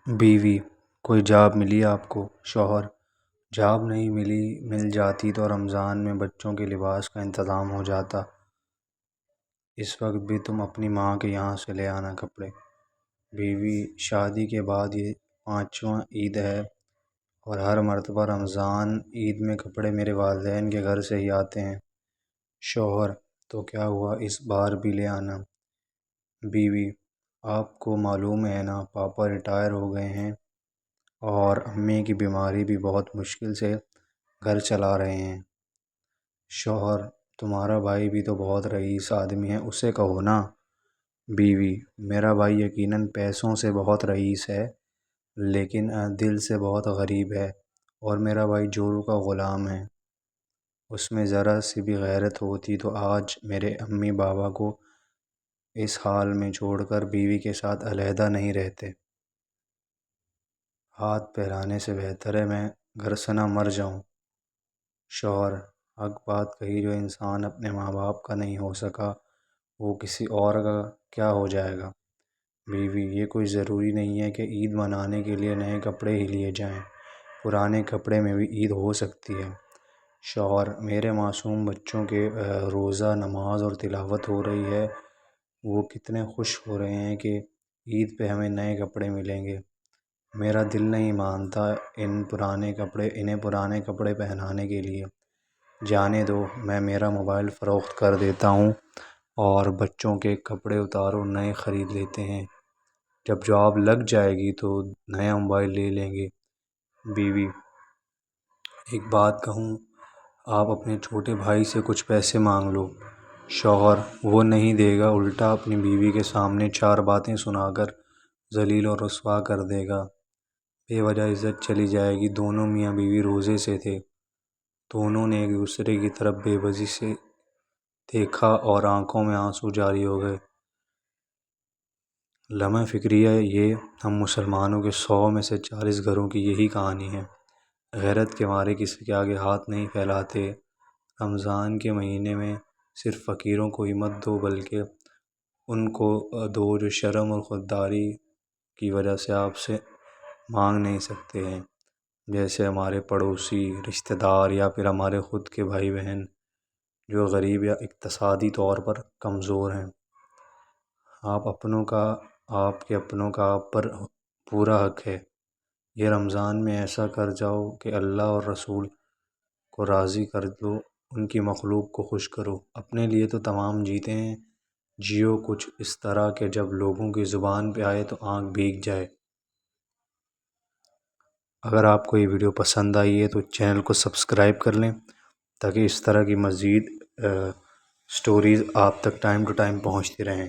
بیوی: کوئی جاب ملی آپ کو؟ شوہر: جاب نہیں ملی، مل جاتی تو رمضان میں بچوں کے لباس کا انتظام ہو جاتا۔ اس وقت بھی تم اپنی ماں کے یہاں سے لے آنا کپڑے۔ بیوی: شادی کے بعد یہ 5واں عید ہے اور ہر مرتبہ رمضان عید میں کپڑے میرے والدین کے گھر سے ہی آتے ہیں۔ شوہر: تو کیا ہوا، اس بار بھی لے آنا۔ بیوی: آپ کو معلوم ہے نا، پاپا ریٹائر ہو گئے ہیں اور امی کی بیماری بھی بہت مشکل سے گھر چلا رہے ہیں۔ شوہر: تمہارا بھائی بھی تو بہت رئیس آدمی ہے، اسے کہو نا۔ بیوی: میرا بھائی یقیناً پیسوں سے بہت رئیس ہے، لیکن دل سے بہت غریب ہے، اور میرا بھائی جورو کا غلام ہے۔ اس میں ذرا سی بھی غیرت ہوتی تو آج میرے امی بابا کو اس حال میں چھوڑ کر بیوی کے ساتھ علیحدہ نہیں رہتے۔ ہاتھ پھیلانے سے بہتر ہے میں گھرسنا مر جاؤں۔ شوہر: حق بات کہی، جو انسان اپنے ماں باپ کا نہیں ہو سکا وہ کسی اور کا کیا ہو جائے گا۔ بیوی: یہ کوئی ضروری نہیں ہے کہ عید منانے کے لیے نئے کپڑے ہی لیے جائیں، پرانے کپڑے میں بھی عید ہو سکتی ہے۔ شوہر: میرے معصوم بچوں کے روزہ، نماز اور تلاوت ہو رہی ہے، وہ کتنے خوش ہو رہے ہیں کہ عید پہ ہمیں نئے کپڑے ملیں گے۔ میرا دل نہیں مانتا انہیں پرانے کپڑے پہنانے کے لیے۔ جانے دو، میں میرا موبائل فروخت کر دیتا ہوں اور بچوں کے کپڑے اتارو، نئے خرید لیتے ہیں، جب جاب لگ جائے گی تو نیا موبائل لے لیں گے۔ بیوی: ایک بات کہوں، آپ اپنے چھوٹے بھائی سے کچھ پیسے مانگ لو۔ شوہر: وہ نہیں دے گا، الٹا اپنی بیوی کے سامنے 4 باتیں سنا کر ذلیل و رسوا کر دے گا، بے وجہ عزت چلی جائے گی۔ دونوں میاں بیوی روزے سے تھے، دونوں نے ایک دوسرے کی طرف بے بسی سے دیکھا اور آنکھوں میں آنسو جاری ہو گئے۔ لمحہ فکریہ یہ ہم مسلمانوں کے 100 میں سے 40 گھروں کی یہی کہانی ہے۔ غیرت کے مارے کسی کے آگے ہاتھ نہیں پھیلاتے۔ رمضان کے مہینے میں صرف فقیروں کو ہی مت دو، بلکہ ان کو دو جو شرم اور خودداری کی وجہ سے آپ سے مانگ نہیں سکتے ہیں، جیسے ہمارے پڑوسی، رشتہ دار یا پھر ہمارے خود کے بھائی بہن جو غریب یا اقتصادی طور پر کمزور ہیں۔ آپ کے اپنوں کا آپ پر پورا حق ہے۔ یہ رمضان میں ایسا کر جاؤ کہ اللہ اور رسول کو راضی کر دو، ان کی مخلوق کو خوش کرو۔ اپنے لیے تو تمام جیتے ہیں، جیو کچھ اس طرح کہ جب لوگوں کی زبان پہ آئے تو آنکھ بھیگ جائے۔ اگر آپ کو یہ ویڈیو پسند آئی ہے تو چینل کو سبسکرائب کر لیں تاکہ اس طرح کی مزید سٹوریز آپ تک ٹائم ٹو ٹائم پہنچتی رہیں۔